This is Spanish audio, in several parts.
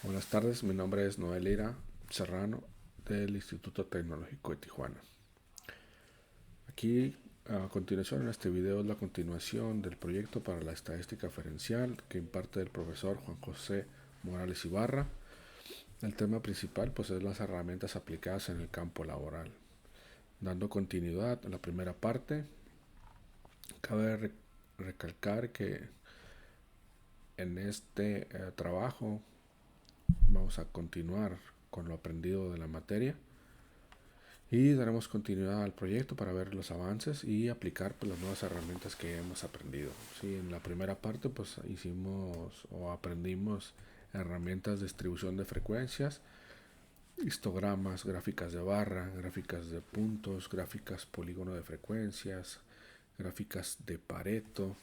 Buenas tardes, mi nombre es Noel Ira Serrano del Instituto Tecnológico de Tijuana. Aquí a continuación en este video es la continuación del proyecto para la estadística diferencial que imparte el profesor Juan José Morales Ibarra. El tema principal pues es las herramientas aplicadas en el campo laboral. Dando continuidad a la primera parte, cabe recalcar que en este trabajo vamos a continuar con lo aprendido de la materia y daremos continuidad al proyecto para ver los avances y aplicar pues, las nuevas herramientas que hemos aprendido. Sí, en la primera parte pues hicimos o aprendimos herramientas de distribución de frecuencias, histogramas, gráficas de barra, gráficas de puntos, gráficas polígono de frecuencias, gráficas de Pareto.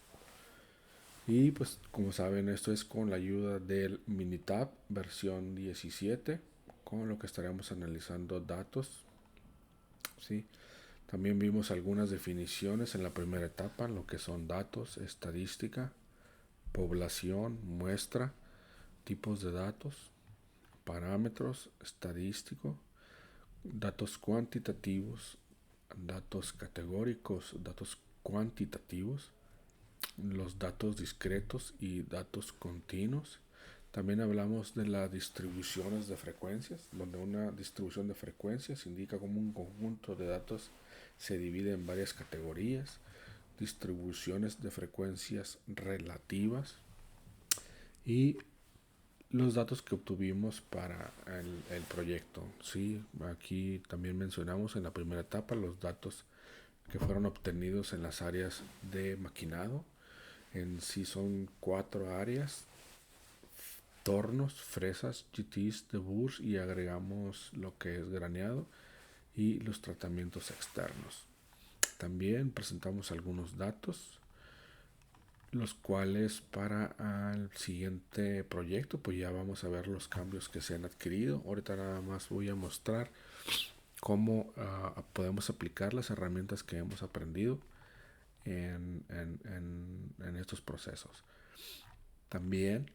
Y pues como saben, esto es con la ayuda del Minitab versión 17, con lo que estaremos analizando datos. ¿Sí? También vimos algunas definiciones en la primera etapa, lo que son datos, estadística, población, muestra, tipos de datos, parámetros, estadístico, datos cuantitativos, datos categóricos, datos cuantitativos, los datos discretos y datos continuos. También hablamos de las distribuciones de frecuencias, donde una distribución de frecuencias indica cómo un conjunto de datos se divide en varias categorías, distribuciones de frecuencias relativas y los datos que obtuvimos para el proyecto. Sí, aquí también mencionamos en la primera etapa los datos que fueron obtenidos en las áreas de maquinado. En sí son 4 áreas: tornos, fresas, GTs, deburs, y agregamos lo que es graneado y los tratamientos externos. También presentamos algunos datos, los cuales para el siguiente proyecto pues ya vamos a ver los cambios que se han adquirido. Ahorita nada más voy a mostrar cómo podemos aplicar las herramientas que hemos aprendido en estos procesos. También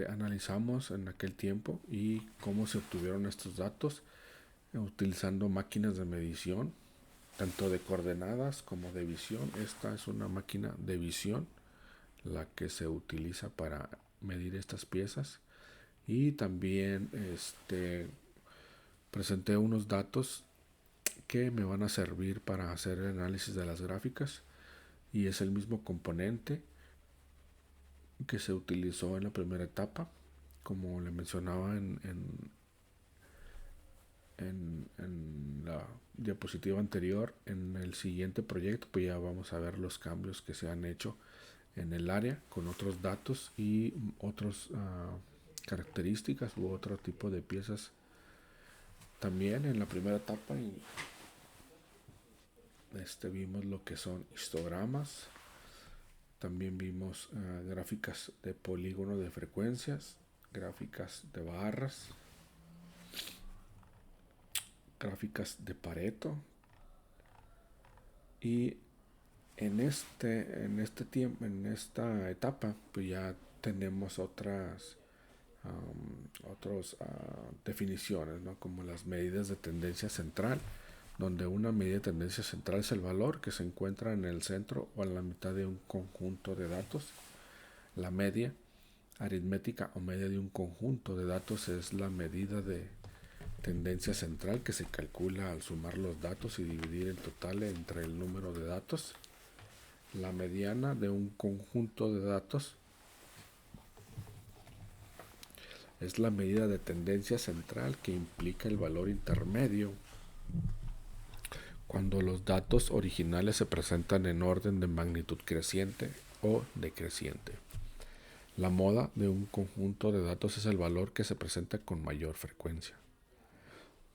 analizamos en aquel tiempo y cómo se obtuvieron estos datos utilizando máquinas de medición, tanto de coordenadas como de visión. Esta es una máquina de visión, la que se utiliza para medir estas piezas. Y también presenté unos datos que me van a servir para hacer el análisis de las gráficas, y es el mismo componente que se utilizó en la primera etapa. Como le mencionaba en la diapositiva anterior, en el siguiente proyecto pues ya vamos a ver los cambios que se han hecho en el área con otros datos y otras características u otro tipo de piezas. También en la primera etapa vimos lo que son histogramas. También vimos gráficas de polígono de frecuencias, gráficas de barras, gráficas de Pareto. Y en este tiempo, en esta etapa, pues ya tenemos otras definiciones, ¿no? Como las medidas de tendencia central, donde una medida de tendencia central es el valor que se encuentra en el centro o en la mitad de un conjunto de datos. La media aritmética o media de un conjunto de datos es la medida de tendencia central que se calcula al sumar los datos y dividir el total entre el número de datos. La mediana de un conjunto de datos es la medida de tendencia central que implica el valor intermedio cuando los datos originales se presentan en orden de magnitud creciente o decreciente. La moda de un conjunto de datos es el valor que se presenta con mayor frecuencia.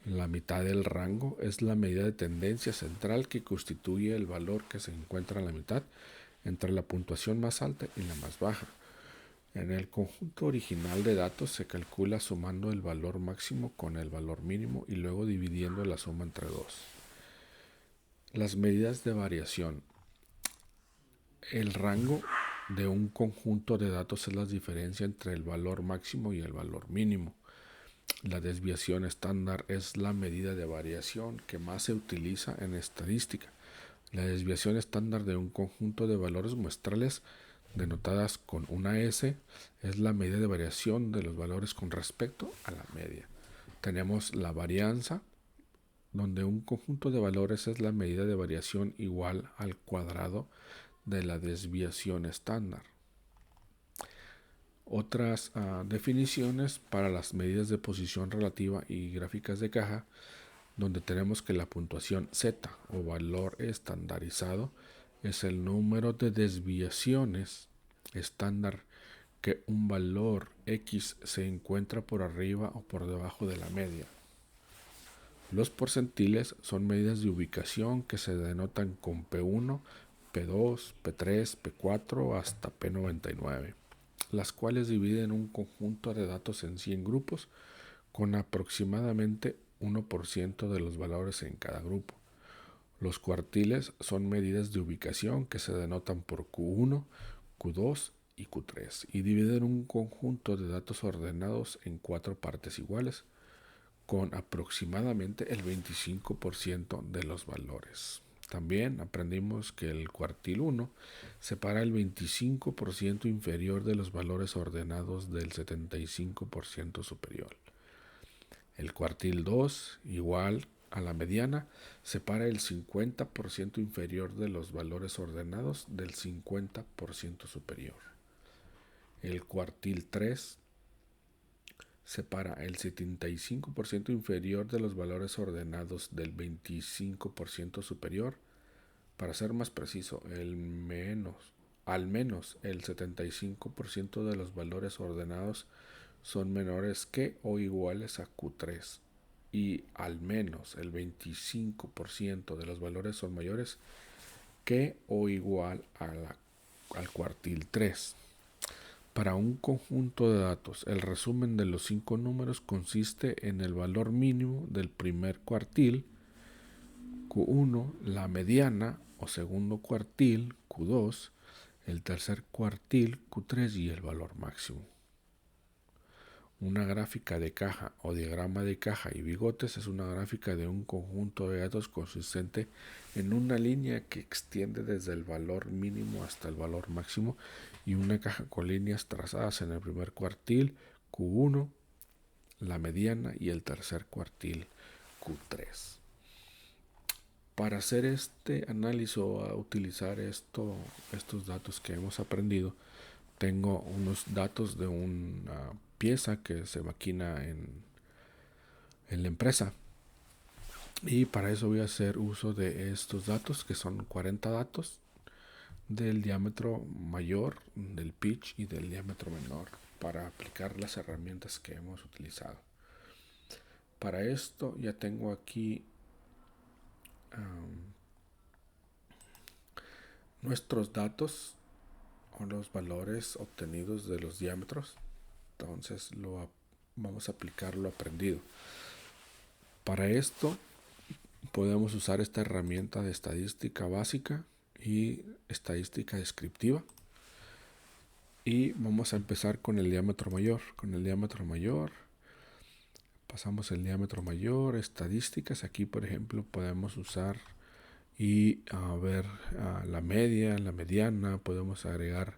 La mitad del rango es la medida de tendencia central que constituye el valor que se encuentra en la mitad entre la puntuación más alta y la más baja. En el conjunto original de datos se calcula sumando el valor máximo con el valor mínimo y luego dividiendo la suma entre 2. Las medidas de variación. El rango de un conjunto de datos es la diferencia entre el valor máximo y el valor mínimo. La desviación estándar es la medida de variación que más se utiliza en estadística. La desviación estándar de un conjunto de valores muestrales denotadas con una S es la medida de variación de los valores con respecto a la media. Tenemos la varianza, donde un conjunto de valores es la medida de variación igual al cuadrado de la desviación estándar. Otras definiciones para las medidas de posición relativa y gráficas de caja, donde tenemos que la puntuación Z o valor estandarizado es el número de desviaciones estándar que un valor X se encuentra por arriba o por debajo de la media. Los porcentiles son medidas de ubicación que se denotan con P1, P2, P3, P4 hasta P99, las cuales dividen un conjunto de datos en 100 grupos con aproximadamente 1% de los valores en cada grupo. Los cuartiles son medidas de ubicación que se denotan por Q1, Q2 y Q3 y dividen un conjunto de datos ordenados en 4 partes iguales con aproximadamente el 25% de los valores. También aprendimos que el cuartil 1 separa el 25% inferior de los valores ordenados del 75% superior. El cuartil 2, igual a la mediana, separa el 50% inferior de los valores ordenados del 50% superior. El cuartil 3 separa el 75% inferior de los valores ordenados del 25% superior. Para ser más preciso, al menos el 75% de los valores ordenados son menores que o iguales a Q3 y al menos el 25% de los valores son mayores que o igual al cuartil 3. Para un conjunto de datos, el resumen de los 5 números consiste en el valor mínimo del primer cuartil, Q1, la mediana o segundo cuartil, Q2, el tercer cuartil, Q3 y el valor máximo. Una gráfica de caja o diagrama de caja y bigotes es una gráfica de un conjunto de datos consistente en una línea que extiende desde el valor mínimo hasta el valor máximo y una caja con líneas trazadas en el primer cuartil, Q1, la mediana y el tercer cuartil, Q3. Para hacer este análisis o utilizar estos datos que hemos aprendido, tengo unos datos de una pieza que se maquina en la empresa. Y para eso voy a hacer uso de estos datos, que son 40 datos del diámetro mayor, del pitch y del diámetro menor, para aplicar las herramientas que hemos utilizado. Para esto ya tengo aquí nuestros datos o los valores obtenidos de los diámetros. Entonces vamos a aplicar lo aprendido. Para esto podemos usar esta herramienta de estadística básica y estadística descriptiva. Y vamos a empezar con el diámetro mayor. Con el diámetro mayor pasamos el diámetro mayor, estadísticas. Aquí, por ejemplo, podemos usar y ver la media, la mediana. Podemos agregar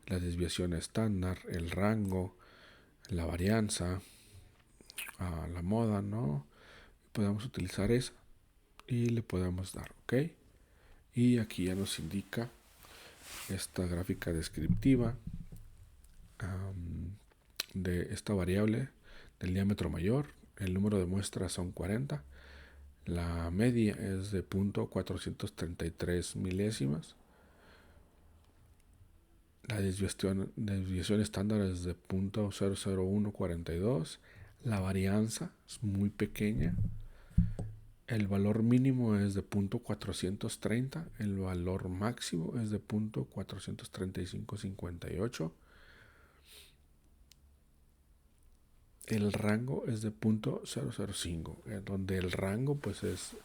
la desviación estándar, el rango, la varianza, la moda, ¿no? Podemos utilizar eso y le podemos dar OK. Y aquí ya nos indica esta gráfica descriptiva de esta variable del diámetro mayor. El número de muestras son 40. La media es de 0.433 milésimas. La desviación estándar es de 0.00142. La varianza es muy pequeña. El valor mínimo es de 0.430. El valor máximo es de 0.43558. El rango es de 0.005, donde el rango pues es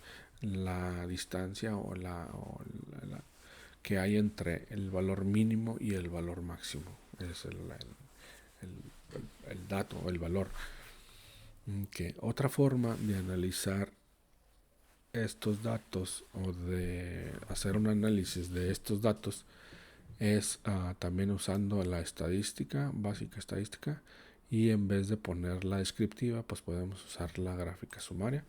la distancia o la que hay entre el valor mínimo y el valor máximo. Es el dato, el valor. Otra forma de analizar estos datos o de hacer un análisis de estos datos es también usando la estadística, básica estadística, y en vez de poner la descriptiva, pues podemos usar la gráfica sumaria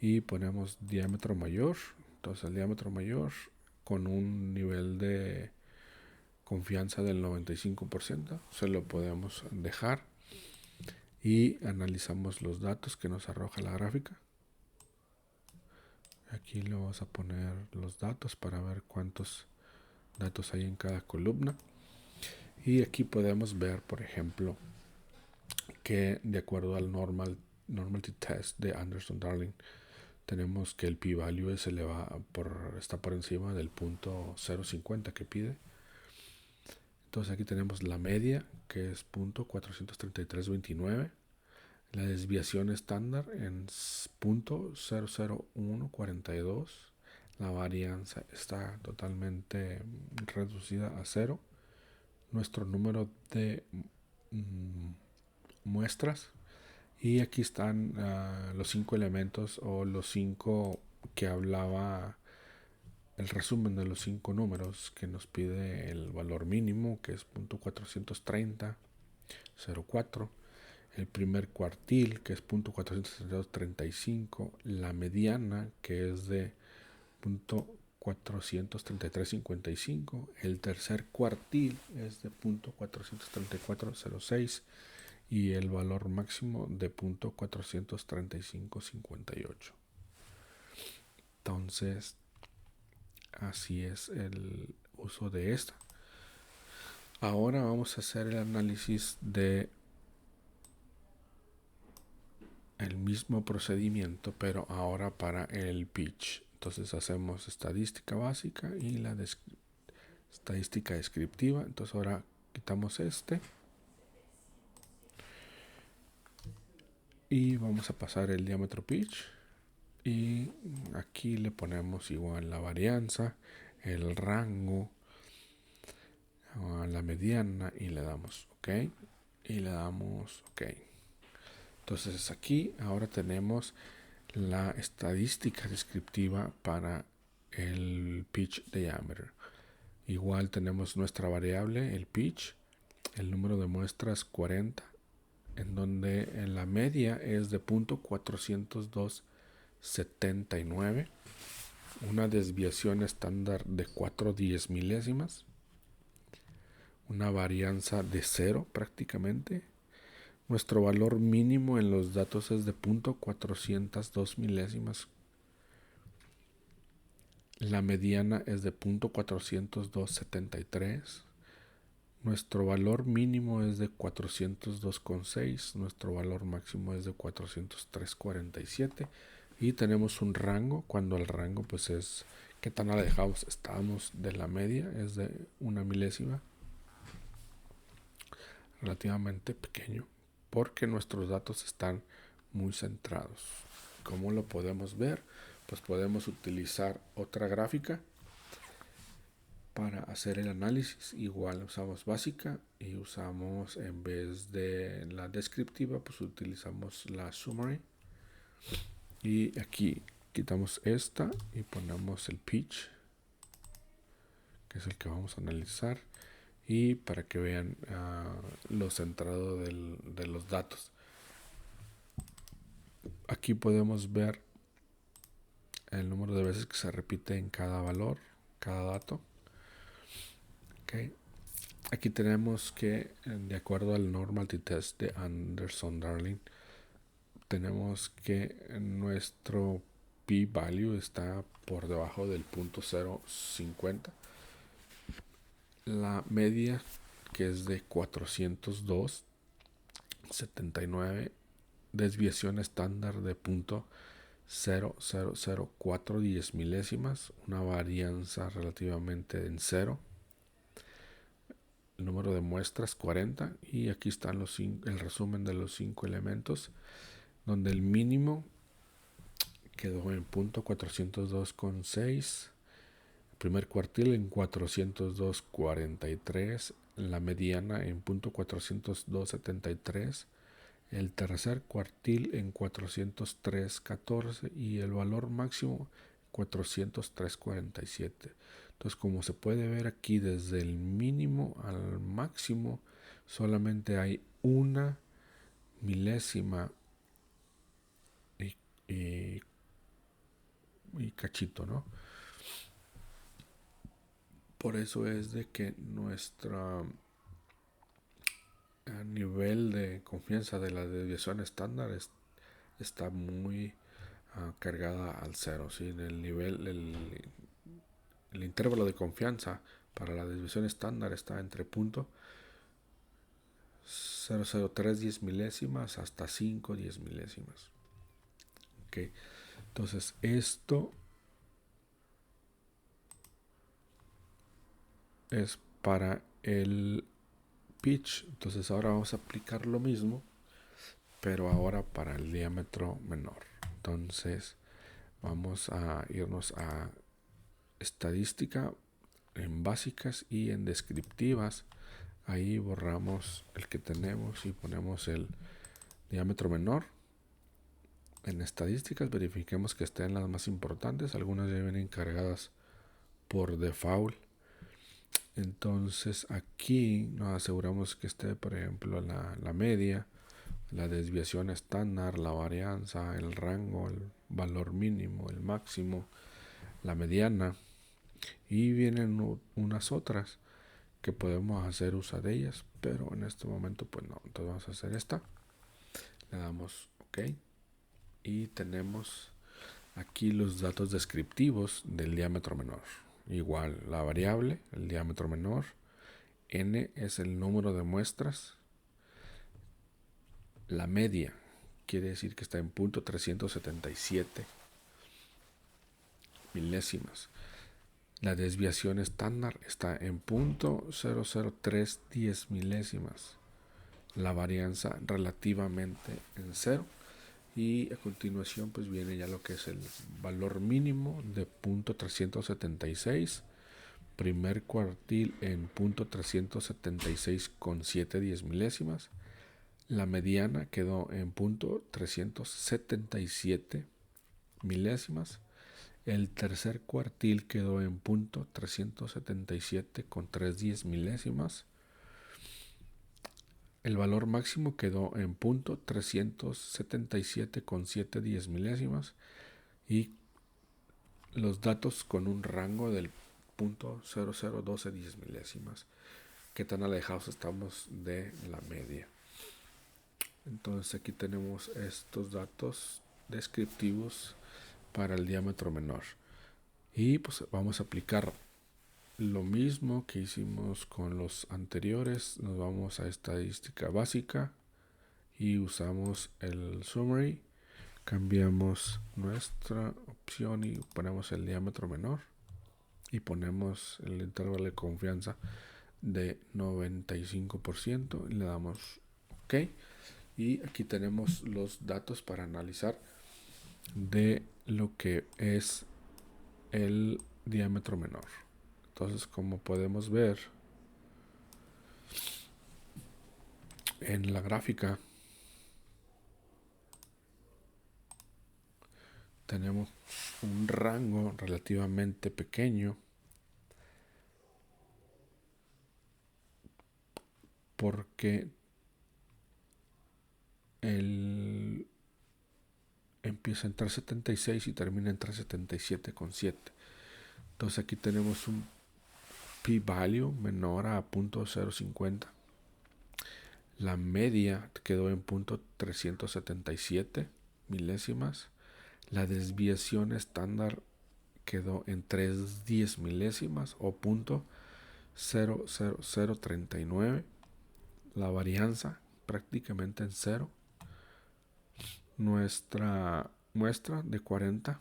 y ponemos diámetro mayor. Entonces el diámetro mayor con un nivel de confianza del 95% se lo podemos dejar y analizamos los datos que nos arroja la gráfica. Aquí le vamos a poner los datos para ver cuántos datos hay en cada columna. Y aquí podemos ver, por ejemplo, que de acuerdo al normality test de Anderson-Darling, tenemos que el p-value está por encima del punto 0.50 que pide. Entonces aquí tenemos la media, que es punto 433.29. La desviación estándar en punto 00142. La varianza está totalmente reducida a 0. Nuestro número de muestras. Y aquí están los 5 elementos o los 5 que hablaba el resumen de los 5 números que nos pide el valor mínimo, que es punto 430, 04. El primer cuartil, que es punto 432.35, la mediana, que es de punto 433.55, el tercer cuartil es de punto 434.06 y el valor máximo de punto 435.58. Entonces, así es el uso de esta. Ahora vamos a hacer el análisis de el mismo procedimiento, pero ahora para el pitch. Entonces hacemos estadística básica y la estadística descriptiva. Entonces ahora quitamos y vamos a pasar el diámetro pitch, y aquí le ponemos igual la varianza, el rango, la mediana, y le damos OK y le damos OK. Entonces aquí ahora tenemos la estadística descriptiva para el pitch diameter. Igual tenemos nuestra variable, el pitch, el número de muestras 40, en donde en la media es de punto 402.79, una desviación estándar de 4/10 milésimas, una varianza de 0 prácticamente. Nuestro valor mínimo en los datos es de punto 402 milésimas. La mediana es de punto 402.73. Nuestro valor mínimo es de 402.6. Nuestro valor máximo es de 403.47. Y tenemos un rango, cuando el rango pues es qué tan alejados estamos de la media, es de una milésima. Relativamente pequeño, porque nuestros datos están muy centrados. ¿Cómo lo podemos ver? Pues podemos utilizar otra gráfica para hacer el análisis. Igual usamos básica y usamos, en vez de la descriptiva, pues utilizamos la summary. Y aquí quitamos esta y ponemos el pitch, que es el que vamos a analizar, y para que vean lo centrado de los datos. Aquí podemos ver el número de veces que se repite en cada valor, cada dato. Okay. Aquí tenemos que, de acuerdo al normality test de Anderson-Darling, tenemos que nuestro p-value está por debajo del punto 0.50. La media, que es de 402.79, desviación estándar de punto 0.00410 milésimas, una varianza relativamente en 0. El número de muestras 40, y aquí están el resumen de los 5 elementos, donde el mínimo quedó en punto 402.6, primer cuartil en 402.43, la mediana en .402.73, el tercer cuartil en 403.14 y el valor máximo 403.47. Entonces, como se puede ver aquí, desde el mínimo al máximo solamente hay una milésima y cachito, ¿no? Por eso es de que nuestro nivel de confianza de la desviación estándar está muy cargada al cero, ¿sí? El intervalo de confianza para la desviación estándar está entre punto 0.003 10 milésimas hasta 5 10 milésimas. Okay. Entonces esto es para el pitch. Entonces ahora vamos a aplicar lo mismo, pero ahora para el diámetro menor. Entonces vamos a irnos a estadística, en básicas y en descriptivas. Ahí borramos el que tenemos y ponemos el diámetro menor. En estadísticas verifiquemos que estén las más importantes. Algunas ya vienen cargadas por default. Entonces aquí nos aseguramos que esté, por ejemplo, la media, la desviación estándar, la varianza, el rango, el valor mínimo, el máximo, la mediana. Y vienen unas otras que podemos hacer uso de ellas, pero en este momento pues no. Entonces vamos a hacer esta. Le damos OK. Y tenemos aquí los datos descriptivos del diámetro menor. Igual la variable, el diámetro menor, n es el número de muestras, la media quiere decir que está en .377 milésimas, la desviación estándar está en .00310 milésimas, la varianza relativamente en 0. Y a continuación pues viene ya lo que es el valor mínimo de .376, primer cuartil en .376,710 milésimas, la mediana quedó en .377 milésimas, el tercer cuartil quedó en .377,310 milésimas, el valor máximo quedó en .377,710 milésimas y los datos con un rango del .001210 milésimas. ¿Qué tan alejados estamos de la media? Entonces aquí tenemos estos datos descriptivos para el diámetro menor. Y pues vamos a aplicar lo mismo que hicimos con los anteriores. Nos vamos a estadística básica y usamos el summary. Cambiamos nuestra opción y ponemos el diámetro menor y ponemos el intervalo de confianza de 95% y le damos OK. Y aquí tenemos los datos para analizar de lo que es el diámetro menor. Entonces, como podemos ver en la gráfica, tenemos un rango relativamente pequeño porque empieza en 376 y termina en 377,7. Entonces aquí tenemos un p-value menor a .050. La media quedó en .377 milésimas. La desviación estándar quedó en 310 milésimas o .00039. La varianza prácticamente en 0. Nuestra muestra de 40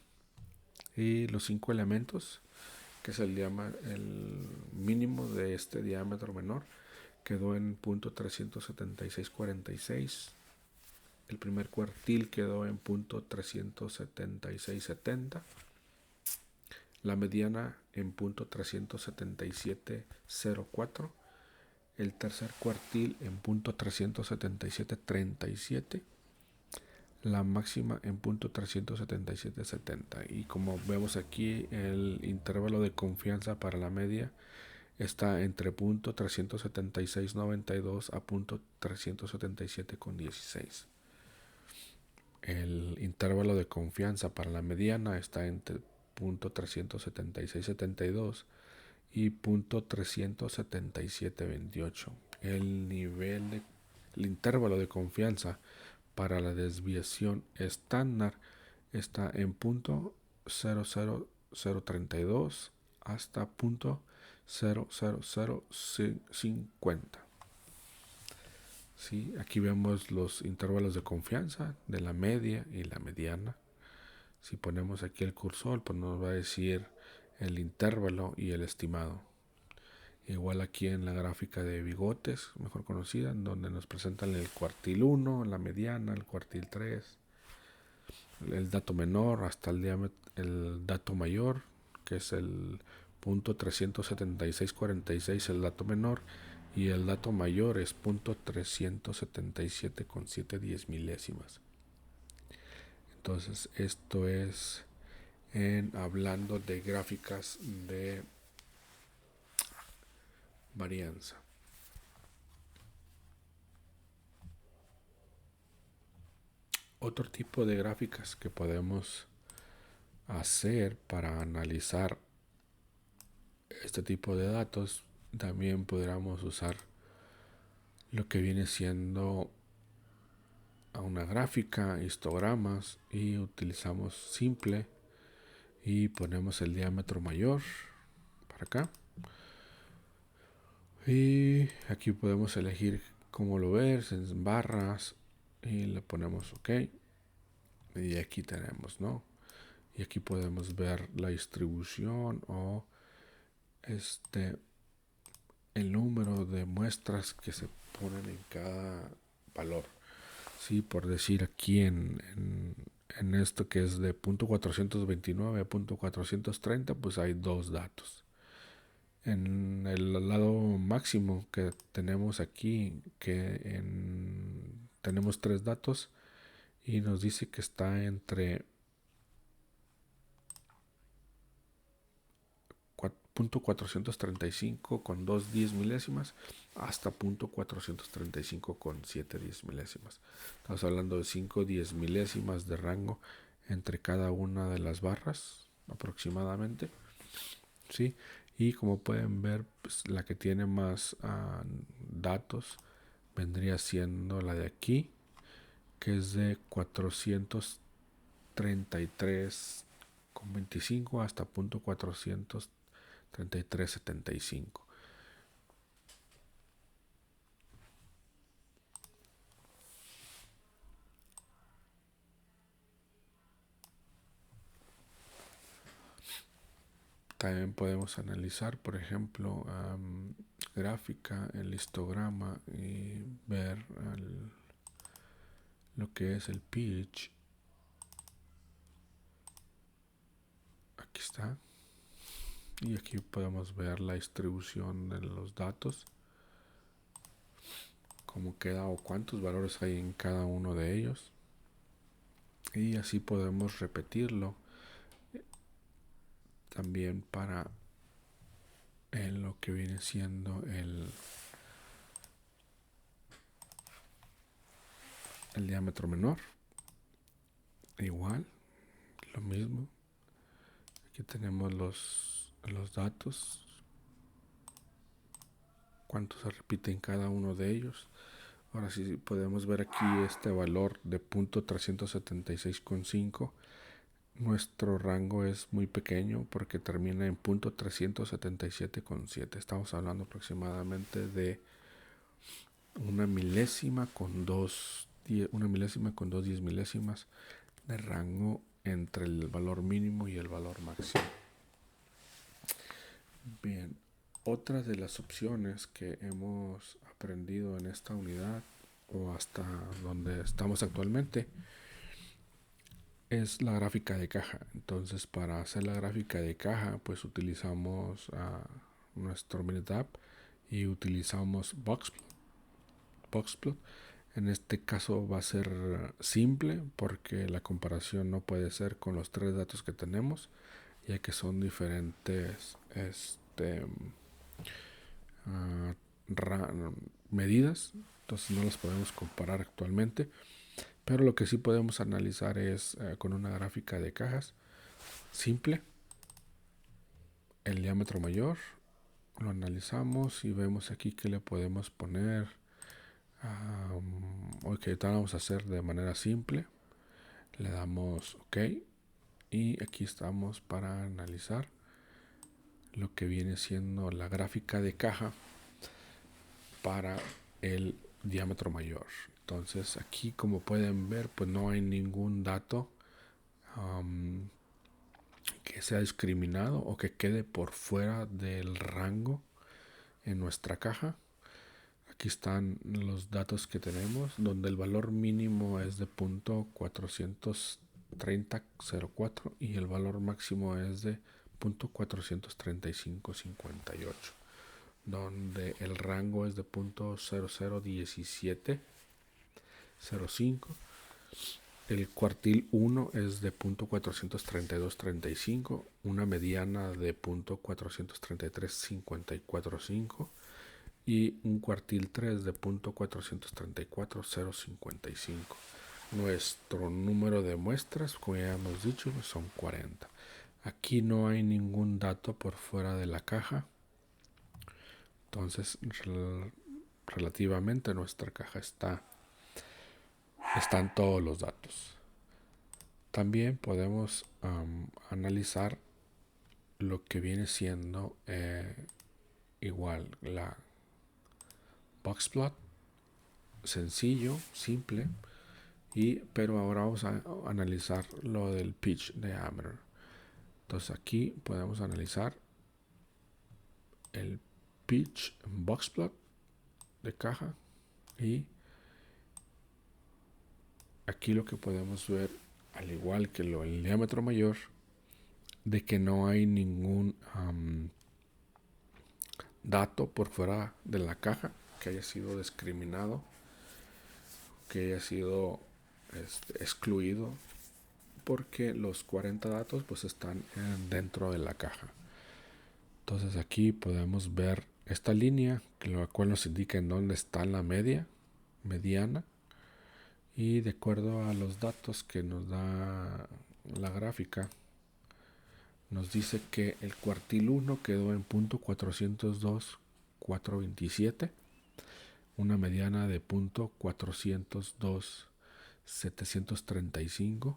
y los 5 elementos, que es el mínimo de este diámetro menor, quedó en .376,46. El primer cuartil quedó en .376,70. la mediana en punto 377.04, el tercer cuartil en punto 377.37, la máxima en punto 377.70. Y como vemos aquí, el intervalo de confianza para la media está entre punto 376.92 a punto 377.16. El intervalo de confianza para la mediana está entre punto 376.72 y punto 377.28. El intervalo de confianza para la desviación estándar está en punto 00032 hasta punto 00050. ¿Sí? Aquí vemos los intervalos de confianza de la media y la mediana. Si ponemos aquí el cursor, pues nos va a decir el intervalo y el estimado. Igual aquí en la gráfica de bigotes, mejor conocida, donde nos presentan el cuartil 1, la mediana, el cuartil 3, el dato menor hasta el dato mayor, que es el punto 376.46, el dato menor, y el dato mayor es punto 377.710 milésimas. Entonces esto es hablando de gráficas de varianza. Otro tipo de gráficas que podemos hacer para analizar este tipo de datos, también podríamos usar lo que viene siendo una gráfica, histogramas, y utilizamos simple y ponemos el diámetro mayor para acá, y aquí podemos elegir cómo lo ves en barras y le ponemos OK, y aquí tenemos, ¿no? Y aquí podemos ver la distribución o el número de muestras que se ponen en cada valor. Sí, por decir aquí en esto que es de punto 429 a punto 430, pues hay dos datos. En el lado máximo que tenemos aquí, tenemos tres datos y nos dice que está entre punto 435 con 2/10 milésimas hasta punto 435 con 7/10 milésimas. Estamos hablando de 5/10 milésimas de rango entre cada una de las barras aproximadamente, ¿sí? Y como pueden ver, pues, la que tiene más datos vendría siendo la de aquí, que es de 433,25 hasta punto 433.75. También podemos analizar, por ejemplo, gráfica, el histograma, y ver lo que es el pitch. Aquí está. Y aquí podemos ver la distribución de los datos, cómo queda o cuántos valores hay en cada uno de ellos. Y así podemos repetirlo también para lo que viene siendo el diámetro menor. Igual, lo mismo. Aquí tenemos los datos, cuánto se repite en cada uno de ellos. Ahora sí podemos ver aquí este valor de punto 376,5. Nuestro rango es muy pequeño porque termina en punto 377,7. Estamos hablando aproximadamente de una milésima con dos 10 milésimas de rango entre el valor mínimo y el valor máximo. Bien, otra de las opciones que hemos aprendido en esta unidad, o hasta donde estamos actualmente, es la gráfica de caja. Entonces, para hacer la gráfica de caja, pues utilizamos nuestro Minitab y utilizamos Boxplot. En este caso va a ser simple porque la comparación no puede ser con los tres datos que tenemos, ya que son diferentes uh, medidas, entonces no las podemos comparar actualmente. Pero lo que sí podemos analizar es con una gráfica de cajas simple el diámetro mayor. Lo analizamos y vemos aquí que le podemos poner. Ok, ahorita vamos a hacer de manera simple. Le damos OK. Y aquí estamos para analizar lo que viene siendo la gráfica de caja para el diámetro mayor. Entonces aquí, como pueden ver, pues no hay ningún dato que sea discriminado o que quede por fuera del rango en nuestra caja. Aquí están los datos que tenemos, donde el valor mínimo es de .430.04 y el valor máximo es de .435.58, donde el rango es de .001705. El cuartil 1 es de .432.35, una mediana de .433.545 y un cuartil 3 de .434.055. Nuestro número de muestras, como ya hemos dicho, son 40. Aquí no hay ningún dato por fuera de la caja. Entonces, relativamente nuestra caja están todos los datos. También podemos analizar lo que viene siendo igual la Boxplot, sencillo, simple, pero ahora vamos a analizar lo del pitch diameter. Entonces aquí podemos analizar el pitch Boxplot de caja y aquí lo que podemos ver, al igual que el diámetro mayor, de que no hay ningún dato por fuera de la caja que haya sido discriminado, que haya sido excluido, porque los 40 datos pues están dentro de la caja. Entonces aquí podemos ver esta línea, que la cual nos indica en dónde está la mediana, y de acuerdo a los datos que nos da la gráfica, nos dice que el cuartil 1 quedó en .402.427, una mediana de .402.735,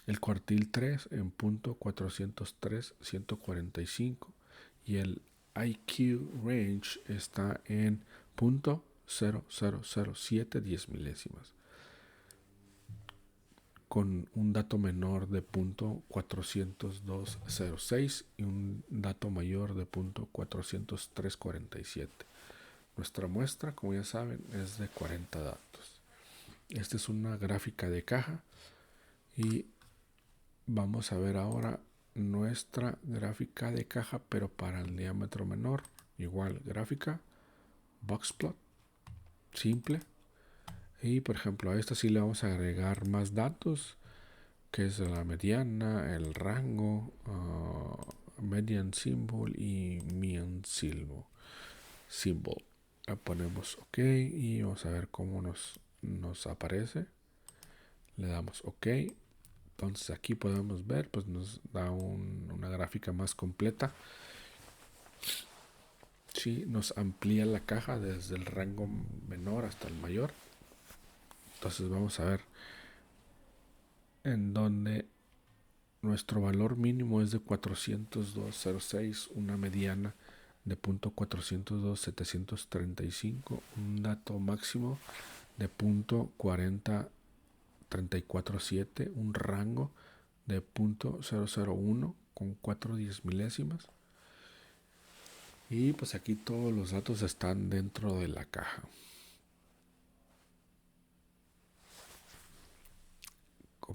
el cuartil 3 en .403.145 y el IQ range está en .0007 milésimas, con un dato menor de .402.06 y un dato mayor de .403.47. Nuestra muestra, como ya saben, es de 40 datos. Esta es una gráfica de caja y vamos a ver ahora nuestra gráfica de caja, pero para el diámetro menor. Igual, gráfica, Boxplot, simple. Y por ejemplo, a esta sí le vamos a agregar más datos, que es la mediana, el rango, median symbol y mean symbol. Le ponemos OK y vamos a ver cómo nos aparece. Le damos OK. Entonces aquí podemos ver, pues nos da una gráfica más completa. Sí, nos amplía la caja desde el rango menor hasta el mayor. Entonces vamos a ver en donde nuestro valor mínimo es de 402.06, una mediana de .402.735, un dato máximo de .40347, un rango de .001 con 4/10 milésimas. Y pues aquí todos los datos están dentro de la caja.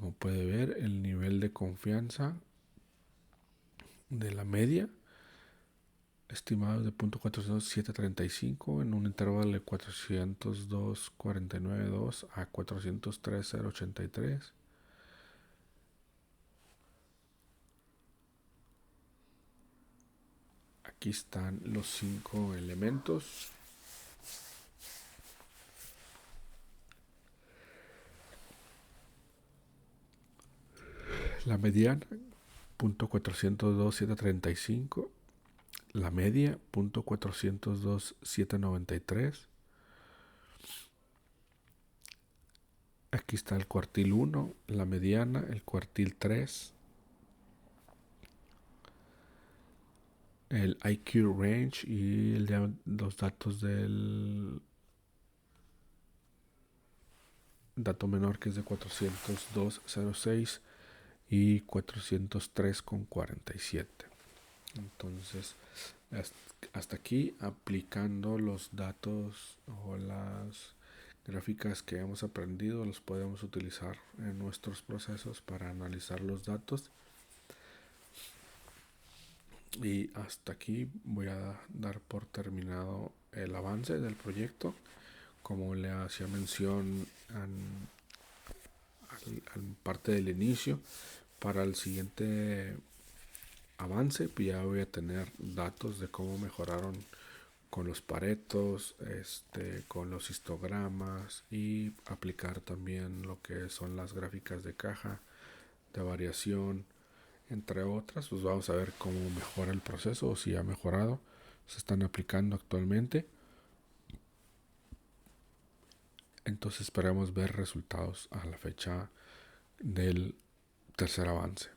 Como puede ver, el nivel de confianza de la media estimado de 0.400735 en un intervalo de 402.49.2 a 403.083. Aquí están los 5 elementos. La mediana, 0.402.735. La media, 0.402.793. Aquí está el cuartil 1, la mediana, el cuartil 3, el IQ range y los datos del dato menor, que es de 402.06 y 403.47. Entonces, hasta aquí, aplicando los datos o las gráficas que hemos aprendido, los podemos utilizar en nuestros procesos para analizar los datos. Y hasta aquí voy a dar por terminado el avance del proyecto. Como le hacía mención en parte del inicio, para el siguiente avance pues ya voy a tener datos de cómo mejoraron con los paretos, con los histogramas, y aplicar también lo que son las gráficas de caja, de variación, entre otras. Pues vamos a ver cómo mejora el proceso o si ha mejorado. Se están aplicando actualmente. Entonces esperamos ver resultados a la fecha del tercer avance.